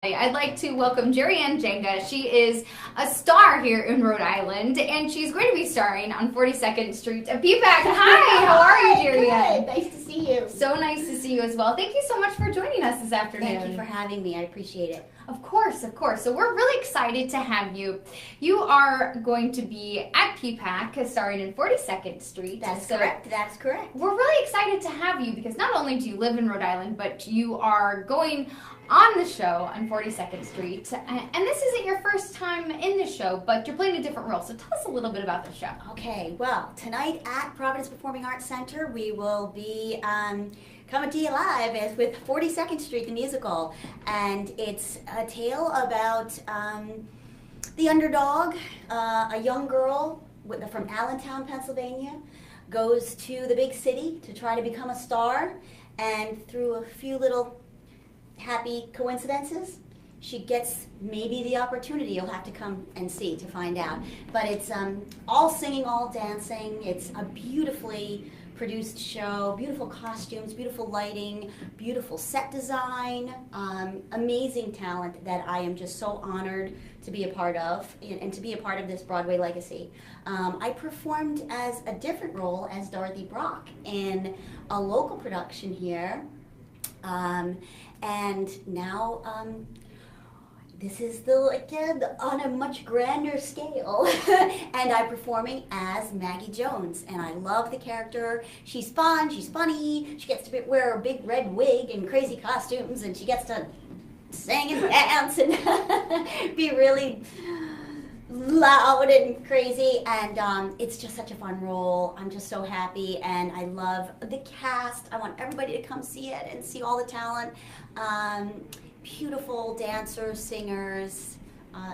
I'd like to welcome Gerrianne Genga. She is a star here in Rhode Island, and she's going to be starring on 42nd Street at PPAC. Hi, how are you, Gerrianne? Good. Nice to see you. So nice to see you as well. Thank you so much for joining us this afternoon. Thank you for having me. I appreciate it. Of course, of course. So we're really excited to have you. You are going to be at PPAC starring in 42nd Street. That's correct. That's correct. We're really excited to have you because not only do you live in Rhode Island, but you are going on the show on 42nd Street. And this isn't your first time in the show, but you're playing a different role. So tell us a little bit about the show. Okay, well, tonight at Providence Performing Arts Center, we will be coming to you live with 42nd Street, the musical. And it's a tale about the underdog, a young girl from Allentown, Pennsylvania, goes to the big city to try to become a star. And through a few little happy coincidences, she gets maybe the opportunity. You'll have to come and see to find out. But it's all singing, all dancing. It's a beautifully produced show, beautiful costumes, beautiful lighting, beautiful set design, amazing talent that I am just so honored to be a part of and to be a part of this Broadway legacy. I performed as a different role as Dorothy Brock in a local production here. And now this is on a much grander scale, and I'm performing as Maggie Jones, and I love the character. She's fun, she's funny, she gets to wear a big red wig and crazy costumes, and she gets to sing and dance and be really loud and crazy, and it's just such a fun role. I'm just so happy, and I love the cast. I want everybody to come see it and see all the talent. Beautiful dancers, singers.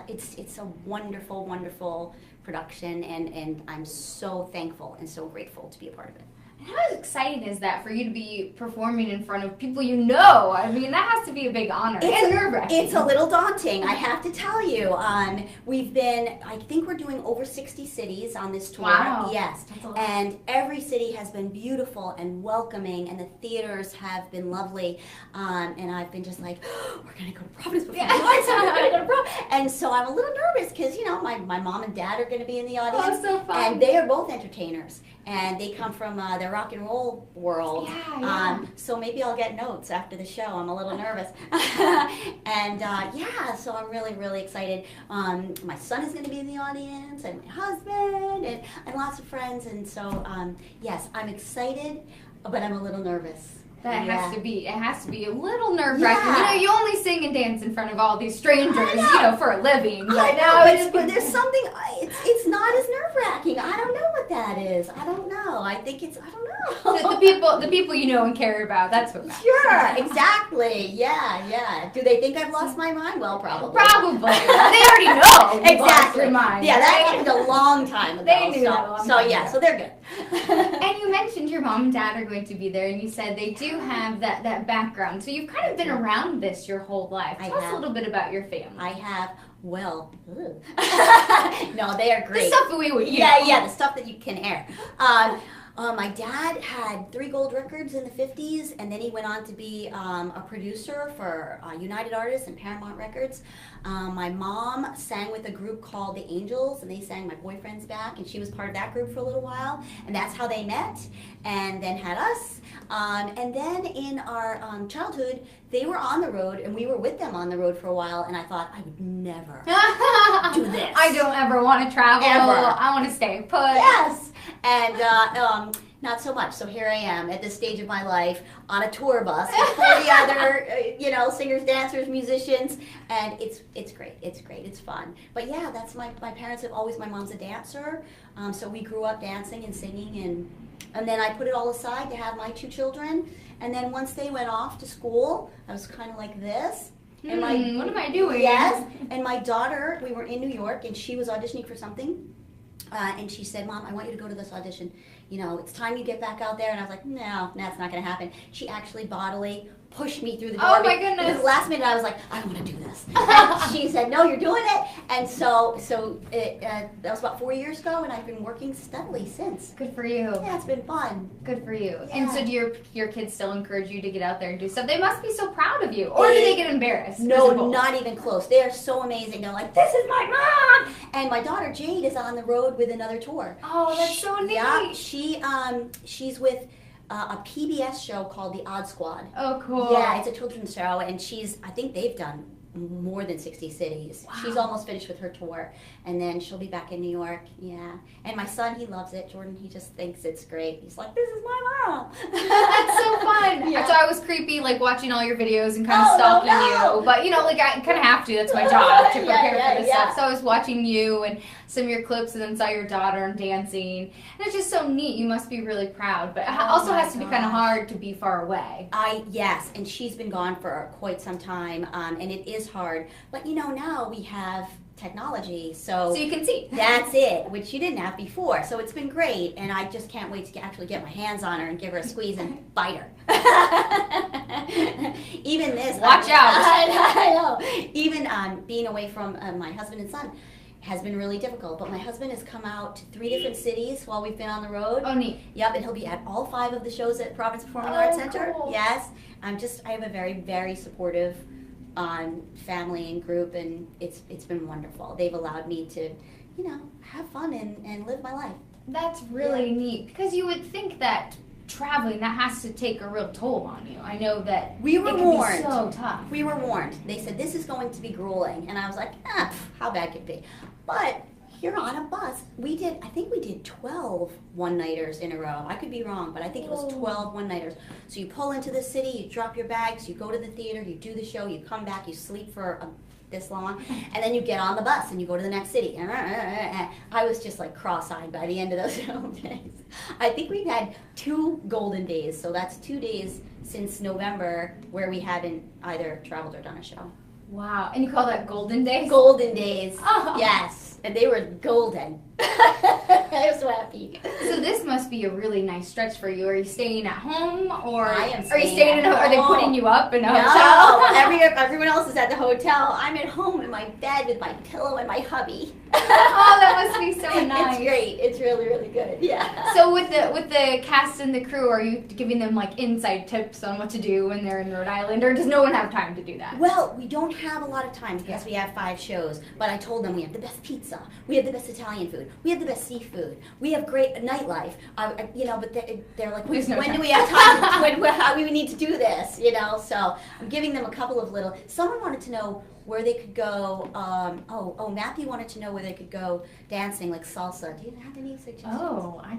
It's a wonderful, wonderful production, and I'm so thankful and so grateful to be a part of it. How exciting is that for you to be performing in front of people you know? I mean, that has to be a big honor and nerve-wracking. It's a little daunting, I have to tell you. We've been, I think we're doing over 60 cities on this tour. Wow. Yes. And every city has been beautiful and welcoming, and the theaters have been lovely. And I've been just like, oh, we're going to go to Providence before we're going to go to Providence. And so I'm a little nervous because, you know, my mom and dad are going to be in the audience. Oh, so fun. And they are both entertainers. And they come from the rock and roll world. Yeah. So maybe I'll get notes after the show. I'm a little nervous. And yeah, so I'm really, really excited. My son is going to be in the audience, and my husband, and lots of friends. And so, yes, I'm excited, but I'm a little nervous. That has to be. It has to be a little nerve-wracking. Yeah. You know, you only sing and dance in front of all these strangers, you know, for a living. I know, but there's something. It's not as nerve-wracking. I don't know what that is. I don't know. I think it's. I don't know. The people you know and care about. That's what matters. Sure. Exactly. Yeah. Yeah. Do they think I've lost my mind? Well, probably. Probably. They already know. Exactly. Lost your mind. Yeah, that happened a long time ago. They knew that a long time ago. So they're good. And you mentioned your mom and dad are going to be there, and you said they do have that background. So you've kind of been around this your whole life. Tell us a little bit about your family. I have. Well, no, they are great. The stuff that we would hear. Yeah, the stuff that you can air. My dad had 3 gold records in the 50s, and then he went on to be a producer for United Artists and Paramount Records. My mom sang with a group called The Angels, and they sang My Boyfriend's Back, and she was part of that group for a little while, and that's how they met, and then had us. And then in our childhood, they were on the road, and we were with them on the road for a while, and I thought, I would never do this. I don't ever want to travel. Ever. I want to stay put. Yes. And not so much. So here I am at this stage of my life on a tour bus with 40 other, singers, dancers, musicians, and it's great. It's great. It's fun. But yeah, that's my parents have always. My mom's a dancer, so we grew up dancing and singing, and then I put it all aside to have my 2 children. And then once they went off to school, I was kind of like this. And what am I doing? Yes. And my daughter, we were in New York, and she was auditioning for something. And she said, Mom, I want you to go to this audition. You know, it's time you get back out there. And I was like, no, that's not going to happen. She actually bodily pushed me through the door. Oh, my goodness. Because last minute I was like, I don't want to do this. And she said, no, you're doing it. And so that was about 4 years ago, and I've been working steadily since. Good for you. Yeah, it's been fun. Good for you. Yeah. And so do your kids still encourage you to get out there and do stuff? They must be so proud of you. Or do they get embarrassed? No, not even close. They are so amazing. They're like, this is my mom! And my daughter Jade is on the road with another tour. Oh, that's so neat. Yeah, she's with a PBS show called The Odd Squad. Oh, cool. Yeah, it's a children's show, and I think they've done more than 60 cities. Wow. She's almost finished with her tour, and then she'll be back in New York. Yeah, and my son, he loves it. Jordan, he just thinks it's great. He's like, this is my mom. That's so fun. Yeah. So I was creepy, like watching all your videos and kind of stalking you, but you know, like I kind of have to. That's my job to prepare for this stuff. So I was watching you and some of your clips, and then saw your daughter and dancing, and it's just so neat. You must be really proud, but it also has to be kind of hard to be far away. Yes, and she's been gone for quite some time, and it is hard. But you know, now we have technology, so you can see. That's it, which you didn't have before. So it's been great, and I just can't wait to actually get my hands on her and give her a squeeze and bite her. Even this. Watch out. I know. Even being away from my husband and son has been really difficult, but my husband has come out to 3 different cities while we've been on the road. Oh, neat. Yep, and he'll be at all 5 of the shows at Providence Performing Arts Center. Cool. Yes, I have a very, very supportive family and group, and it's been wonderful. They've allowed me to, you know, have fun and live my life. That's really neat, because you would think that traveling, that has to take a real toll on you. I know that we were warned. Be so tough. We were warned. They said this is going to be grueling, and I was like, how bad could it be? But you're on a bus. I think we did 12 one-nighters in a row. I could be wrong, but I think it was 12 one-nighters. So you pull into the city, you drop your bags, you go to the theater, you do the show, you come back, you sleep for this long, and then you get on the bus and you go to the next city. I was just like cross-eyed by the end of those days. I think we've had 2 golden days, so that's 2 days since November where we haven't either traveled or done a show. Wow, and you call that golden days? Golden days, oh. Yes, and they were golden. I was so happy. So this must be a really nice stretch for you. Are you staying at home, or I am are you staying at home? Are they putting you up in a hotel? hotel? Everyone else is at the hotel. I'm at home in my bed with my pillow and my hubby. Oh, that must be so nice. It's great. It's really, really good. Yeah. So with the cast and the crew, are you giving them like inside tips on what to do when they're in Rhode Island, or does no one have time to do that? Well, we don't have a lot of time because we have 5 shows. But I told them we have the best pizza, we have the best Italian food, we have the best seafood, we have great nightlife. You know, but they're like, when do we have time? How do we need to do this? You know, so I'm giving them a couple of little. Someone wanted to know where they could go. Matthew wanted to know where they could go dancing, like salsa. Do you have any suggestions? Oh, I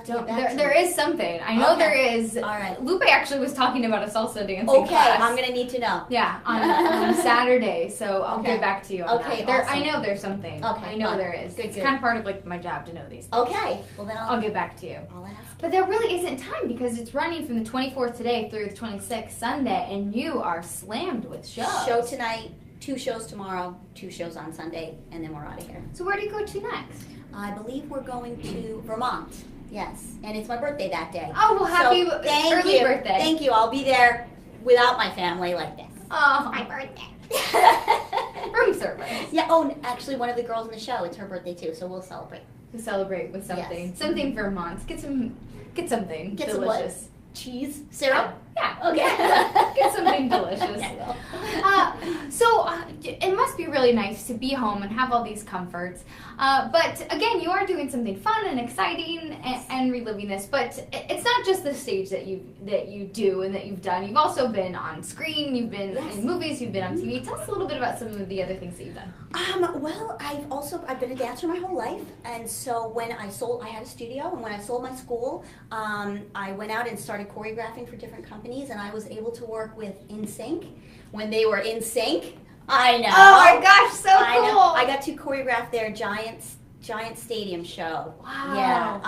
don't. There there is something. I know there is. All right. Lupe actually was talking about a salsa dancing class. class. I'm gonna need to know. Yeah, on Saturday. So I'll get back to you on that. Awesome. I know there's something. Okay, I know there is. It's kind of part of like my job to know these things. Okay. Well then I'll get back to you. I'll ask. But there really isn't time because it's running from the 24th today through the 26th Sunday, and you are slammed with shows. Show tonight. 2 shows tomorrow, 2 shows on Sunday, and then we're out of here. So where do you go to next? I believe we're going to Vermont. Yes, and it's my birthday that day. Oh, well, happy early birthday. Thank you. I'll be there without my family like this. Oh, my birthday. Room service. Yeah, oh, actually, one of the girls in the show, it's her birthday too, so we'll celebrate. We'll celebrate with something. Yes. Something Vermont. Get something Get delicious. Some cheese? Syrup? Yeah. Okay. Get something delicious. So it must be really nice to be home and have all these comforts. But again, you are doing something fun and exciting and reliving this. But it's not just the stage that you do and that you've done. You've also been on screen. You've been in movies. You've been on TV. Tell us a little bit about some of the other things that you've done. Well, I've been a dancer my whole life, and so when I had a studio, and when I sold my school, I went out and started choreographing for different companies, and I was able to work with NSYNC when they were in sync. I know. Oh my gosh, so cool! I got to choreograph their giant stadium show. Wow. Yeah.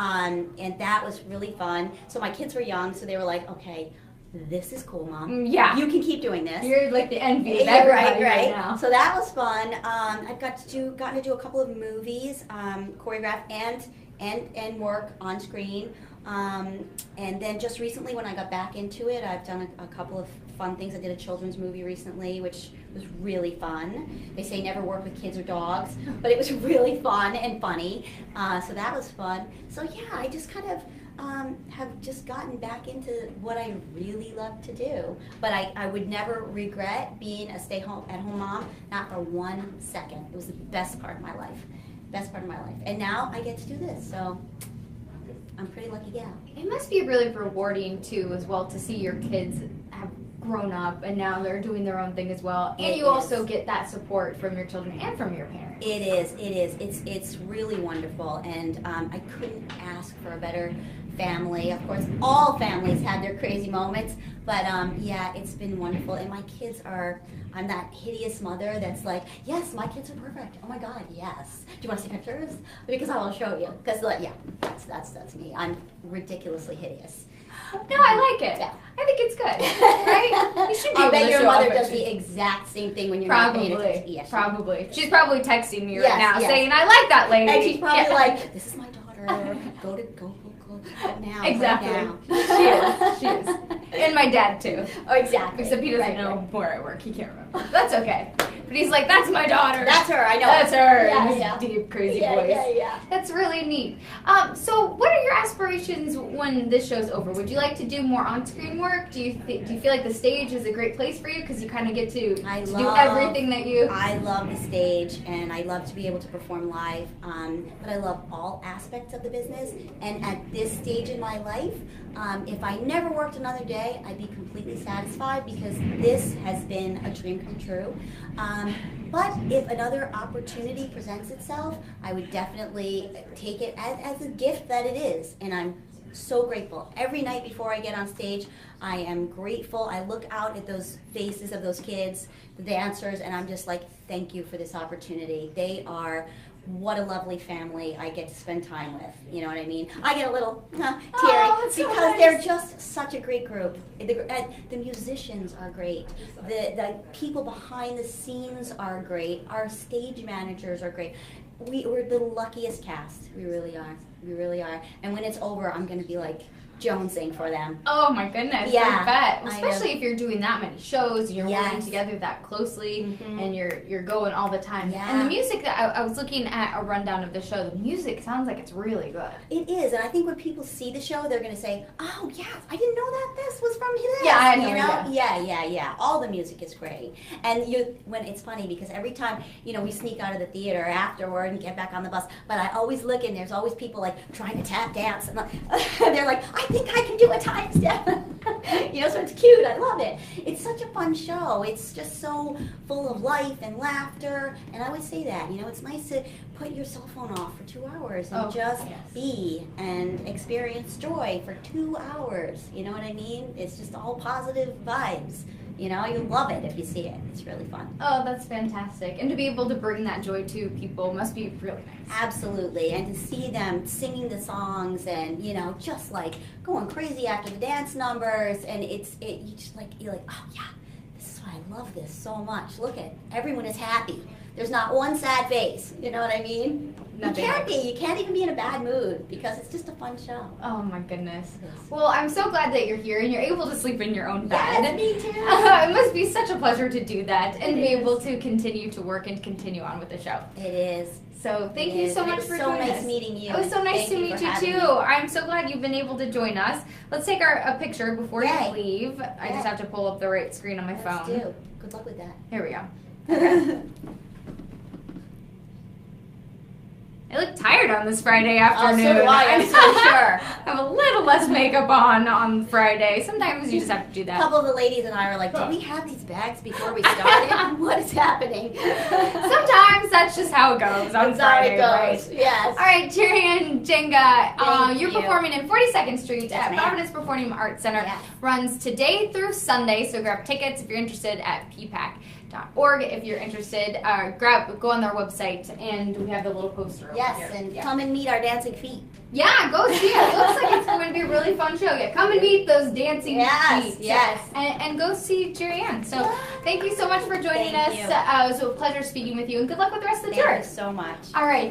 And that was really fun. So my kids were young, so they were like, okay, this is cool, Mom. Yeah. You can keep doing this. You're like the envy of everybody right now. So that was fun. I've gotten to do a couple of movies, choreograph and work on screen. And then just recently when I got back into it, I've done a couple of fun things. I did a children's movie recently, which It was really fun. They say never work with kids or dogs, but it was really fun and funny. So that was fun. So yeah, I just kind of have just gotten back into what I really love to do. But I would never regret being a stay-at-home mom, not for 1 second. It was the best part of my life. Best part of my life. And now I get to do this, so I'm a pretty lucky gal. It must be really rewarding too, as well, to see your kids have grown up and now they're doing their own thing as well. And you also get that support from your children and from your parents. It is. It's really wonderful, and I couldn't ask for a better family. Of course, all families had their crazy moments, but yeah, it's been wonderful. And my kids are, I'm that hideous mother that's like, yes, my kids are perfect. Oh my God, yes. Do you want to see pictures? Because I will show you. Because yeah, that's me. I'm ridiculously hideous. No, I like it. Yeah. I think it's good, right? You should be able bet to your show mother up does pictures. the exact same thing when you're Probably. not paying attention. Probably. She's probably texting me right Yes, now yes. saying, I like that lady. And she's probably like, this is my daughter. Go now. Exactly. Right now. She is. And my dad too. Oh, exactly. Except he doesn't know where I work. He can't remember. That's okay. But he's like, that's my daughter. That's her. I know. That's her. Yeah, in his yeah. deep, crazy voice. Yeah. That's really neat. So what are your aspirations when this show's over? Would you like to do more on-screen work? Do you feel like the stage is a great place for you because you kind of get to do everything that you... I love the stage, and I love to be able to perform live, but I love all aspects of the business. And at this stage in my life, if I never worked another day, I'd be completely satisfied because this has been a dream come true. But if another opportunity presents itself, I would definitely take it as a gift that it is. And I'm so grateful. Every night before I get on stage, I am grateful. I look out at those faces of those kids, the dancers, and I'm just like, thank you for this opportunity. They are, what a lovely family I get to spend time with. You know what I mean? I get a little teary because so they're just such a great group. The musicians are great. The people behind the scenes are great. Our stage managers are great. We're the luckiest cast. We really are. We really are. And when it's over, I'm going to be like jonesing for them. Oh my goodness, Yeah, I bet. Especially if you're doing that many shows and you're working Yes. together that closely Mhm. and you're going all the time. Yeah. And the music that I was looking at a rundown of the show, the music sounds like it's really good. It is, and I think when people see the show, they're going to say, "Oh, yes, I didn't know that this was from this." Yeah, I had no you know? idea. Yeah. All the music is great, and when it's funny because every time we sneak out of the theater afterward and get back on the bus, but I always look and there's always people like trying to tap dance, and they're like, "I think I can do a time step." So it's cute. I love it. It's such a fun show. It's just so full of life and laughter, and I would say that it's nice to put your cell phone off for 2 hours and just be and experience joy for 2 hours. You know what I mean? It's just all positive vibes. You'll love it if you see it. It's really fun. Oh, that's fantastic. And to be able to bring that joy to people must be really nice. Absolutely. And to see them singing the songs and, just like going crazy after the dance numbers. And you're like, oh yeah, this is why I love this so much. Look at, everyone is happy. There's not one sad face. You know what I mean? Nothing. You can't be. You can't even be in a bad mood because it's just a fun show. Oh my goodness. Well, I'm so glad that you're here and you're able to sleep in your own bed. Yes, me too. It must be such a pleasure to do that and be able to continue to work and continue on with the show. It is. So thank you so much for joining us. It was so nice meeting you. It was so nice to meet you too. I'm so glad you've been able to join us. Let's take a picture before you leave. I just have to pull up the right screen on my phone. Let's do. Good luck with that. Here we go. Okay. I look tired on this Friday afternoon. Oh, so do I. I'm so sure. I have a little less makeup on Friday. Sometimes you just have to do that. A couple of the ladies and I were like, did we have these bags before we started? What is happening? Sometimes that's just how it goes on Friday, right? Yes. All right, Gerrianne Genga, Thank you're you. performing in 42nd Street at ma'am. Providence Performing Arts Center. Yes. Runs today through Sunday, so grab tickets if you're interested at PPAC.org. If you're interested, go on their website, and we have the little poster over Yes, here. and come and meet our dancing feet. Yeah, go see it. It looks like it's going to be a really fun show. Yeah, come and meet those dancing feet. Yes. And go see Gerrianne. So thank you so much for joining Thank us. you. It was a pleasure speaking with you, and good luck with the rest of the tour. Thank you so much. All right.